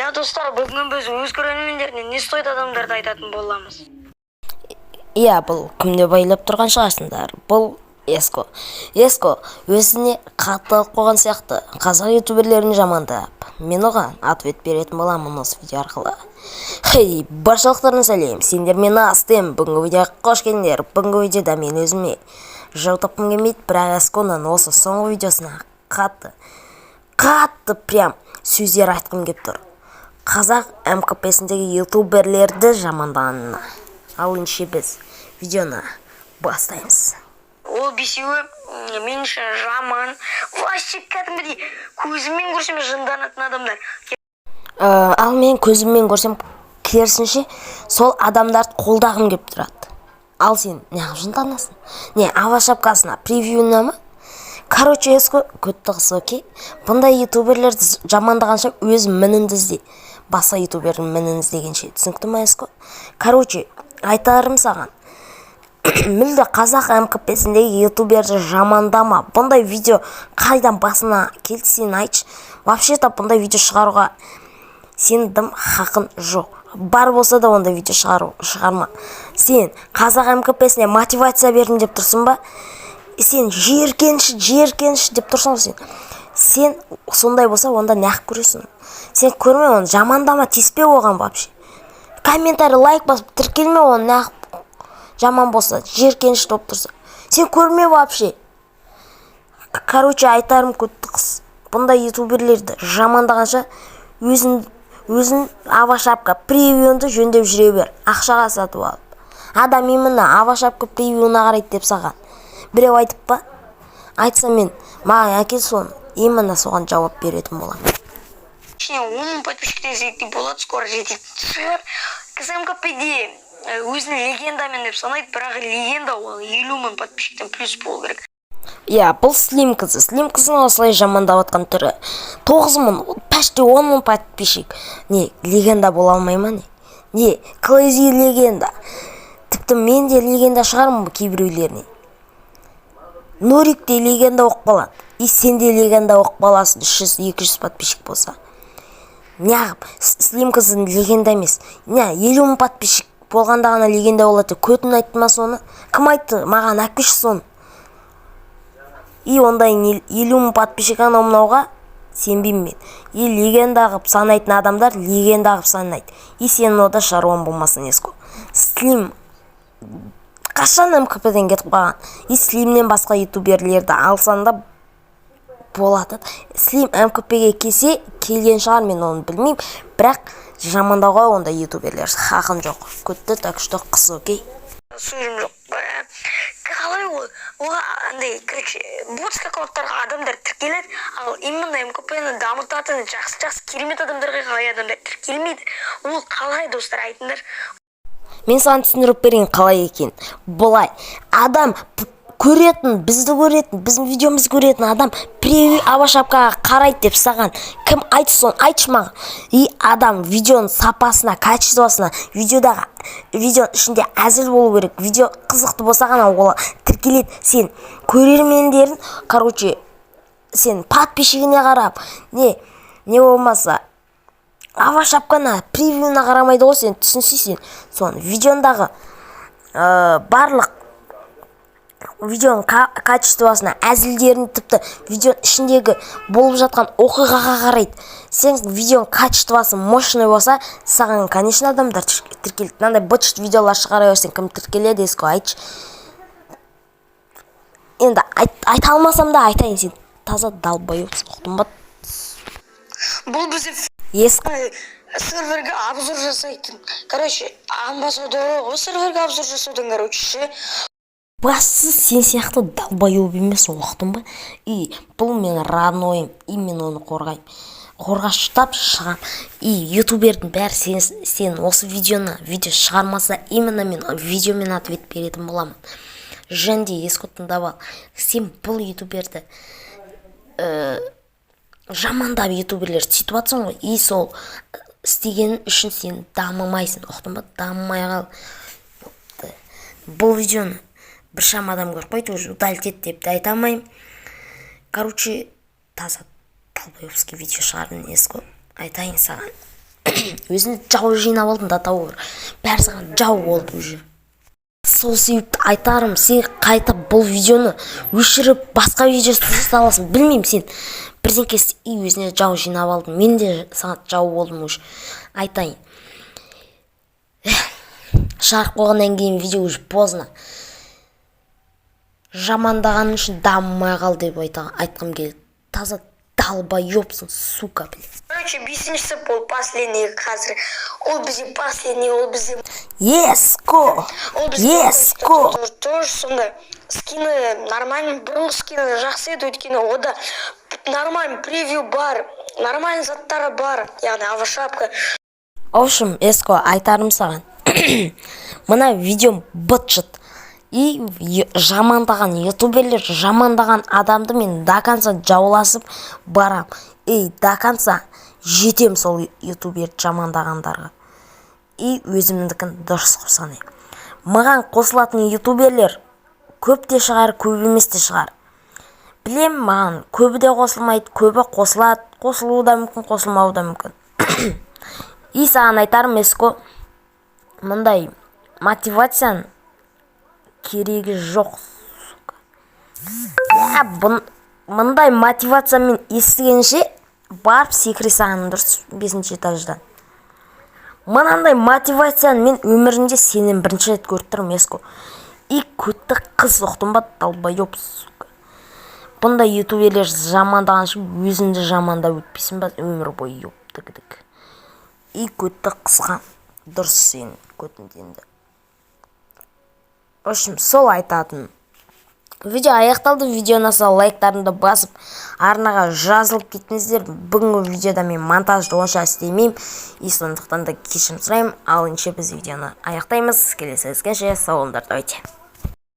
Я достар, бүгін біз өз көрермендеріне не стоит адамдарды айтатын боламыз. Иә, бұл кімде байлап тұрған шығарсыңдар. Бұл Еско. Еско өзіне қатты қойған сияқты қазақ ютуберлерін жамандап, мен оған ответ беретін боламын осы видео арқылы. Хей, баршалықтарына сәлем. Сендер мені астым. Бүгінгі видеоға қош келдіңдер. Бүгінгі видеода мен өзіме жау тапқым келмейді, бірақ Есконың осы соңғы видеосына қатты прям сөздер айтқым келіп тұр. Қазақ МКП-сіндегі ютуберлерді жамандағанына. Ал ендеше біз видеоны бастаймыз. Ол бесеуі мен үшін жаман, вообще кәдімгідей көзіммен көрсем жынданатын адамдар. Ал мен көзіммен көрсем керісінше сол адамдарды қолдағым келіп тұрады. Ал сен неғып жынданасың? Не, ава шапкасына превьюна ма? Короче, Еско көтті қысы, окей? Бұндай ютуберлерді жамандағанша өз мініңді ізде. Баса ютубердің мінін іздегенше. Түсінікті ма, Еско? Короче, айтарым саған. Мүлде қазақ МКП-сіндегі ютуберді жамандама. Бұндай видео қайдан басына келді, сен айтшы. Вообще-то бұндай видео шығаруға сенің хақын жоқ. Бар болса да ондай видео шығарма. Сен қазақ МКП-сіне мотивация бердім деп тұрсың ба? Сен жеркенші деп тұрсың сен. Сен сондай болса, онда неғып көресің? Сен көрме оны, жамандама, теспе оған вообще. Комментарий, лайк басып, тіркелме оны, неғып жаман болса, жеркенші топ тұрса. Сен көрме вообще. Короче, айтарым көтті қыз. Бұндай ютуберлерді жамандағанша өзін ава шапка превьюнды жөндеп жүре бер. Ақшаға сатып алып. Адам именно ава шапка превьюна қарайды деп саған. Біреу айтып па? Айтса мен, маған әкел соны, именно соған жауап беретін болам. Ішіне 10 подписчиктен зектей болады, скоро жететін шығар. КСМКП-де өзінің легендамен деп санайды, бірақ легенда ол 50 мың подписчиктен плюс болу керек. Иә, бұл Слим қызы. Слим қызын осылай жамандап отқан түрі. 9 мың, почти 10 мың подписчик. Не, легенда бола алмай ма не? Не, Клэзи легенда. Тіпті мен де легенда шығармын бұл кейбіреулеріне. Нурик де легенда оқып қалады. И сен де легенда оқып қаласың, 300-200 подписчик болса. Неғып, Слим қызын легенда емес. Не, 50 мың подписчик болғанда ғана легенда болады. Көтін айтты ма соны? Кім айтты? Маған әкпеші соны. И ондай 50 мың подписчик анау-мынауға сенбеймін мен. И легенда қып санайтын адамдар легенда қып санайды. И сенің ода шаруан болмасын, Еско. Слим қашан МКП-ден кетіп қалған. И Слимнен басқа ютуберлерді алсан да болады. Слим МКП-ге келсе, келген шығар, мен оны білмеймін. Бірақ жамандауға онда ютуберлер хақын жоқ. Көтті, так что қысы, окей? Сөзім жоқ. Қалай ол? Оға андай, короче, ботс аккаунттарға адамдар тіркеледі, ал именно МКП-ні дамытатын жақсы керемет адамдарға қалай адамдар тіркелмейді. Ол қалай, достар, айтыңдар? Мен саған түсіндіріп берейін қалай екен. Бұлай, адам көретін, бізді көретін, біздің видеомызды көретін адам превью ава шапкаға қарайды деп саған. Кім айтты соны, айтшы маған. И адам видеоның сапасына, качествосына, видеоның ішінде әзіл болу керек. Видео қызықты болса ғана ол тіркеледі. Сен көрермендерін, короче, сен подписчигіне қарап, не болмаса ава шапкана превьюна қарамайды ғой, сен түсінсейсің. Соны видеондағы барлық видеоның качествосына, әзілдерін, тіпті видеоның ішіндегі болып жатқан оқиғаға қарайды. Сен видеоның качествосы мощный болса, саған, конечно, адамдар тіркеледі. Мынандай быт-шыт видеолар шығара берсең, кім тіркеледі, Еско, айтшы. Енді айта алмасам да айтайын, сен таза далбайыпсың, ұқтың ба? Бұл бізде Еско серверге обзор жасайтын. Короче, амбассадоры ғой серверге обзор жасаудың, короче. Бастысы сен сияқты далбайып емес, ұқтың ба? И бұл мен роднойым, и мен оны қорғаймын. Қорғаштап шығам. И ютубердің бәрі сен осы видео шығармаса, именно мен видеомен ответ беретін боламын. Жөнде Еско тыңдап ал. Сен бұл ютуберді жамандап ютуберлер сөйтіп атсың ғой. И сол істеген үшін сен дамымайсың, ұқтың ба? Дамымай қал. Бұл видеоны бір шам адам көріп қойды, уже удалить ет деп те айта алмаймын. Короче, таза долбоёбский видео шығардың, Еско. Айтайын саған. өзіне жау жинап алдың да тауыр. Бәрі саған жау болды уже. Сол себепті айтарым, сен қайта бұл видеоны өшіріп басқа видео саласың. Білмеймін, сен бірдеңке и өзіне жау жинап алдың. Мен де саған жау болдым уже. Айтайын. Шығарып қойғаннан кейін видео уже поздно. Жамандаған үшін дамымай қал деп айтқым келді. Таза долбоёбсың, сука, блядь. Короче, 5-ші бол последний қазір. Ол бізде последний, ол бізде... Еско! Еско! Тоже сондай. Скины нормально, бұрынғы скины жақсы еді, өйткені ода нормально превью бар, нормально заттары бар. Яғни авашапка. В общем, Еско, айтарым саған. Мына видеом быт-жыт. И жамандаған ютуберлер, жамандаған адамды мен до конца жауласып барам. И до конца жетем сол ютуберді жамандағандарға. И өзімдікін дұрыс қып санаймын. Маған қосылатын ютуберлер көп те шығар, көп емес те шығар. Білем, маған көбі де қосылмайды, көбі қосылады, қосылуы да мүмкін, қосылмауы да мүмкін. И саған айтарым, Еско, мұндай мотивацияның керегі жоқ. Мұндай мотивациямен естігенше барып секіре саған дұрыс 5-ші этаждан. Мынандай мотивацияны мен өмірімде сенен бірінші рет көріп тұрмын, Еско. И көтті қыз соқтым ба, долбоёб, сука. Бұндай ютуберлер жамандаған үшін өзіңді жамандап өтпейсің ба, өмір бойы ёптыгдік. И көтті қысқан дұрыс сен көтінденді. В общем, сол айтатын. Видео аяқталды. Видеоны сал лайктарымды басып, арнаға жазылып кеттіңіздер. Бүгінгі видеода мен монтажды онша істемеймін. И сондықтан да кешірім сұраймын. Ал ендеше біз видеоны аяқтаймыз. Келесі ескенше сау болыңдар. Давайте.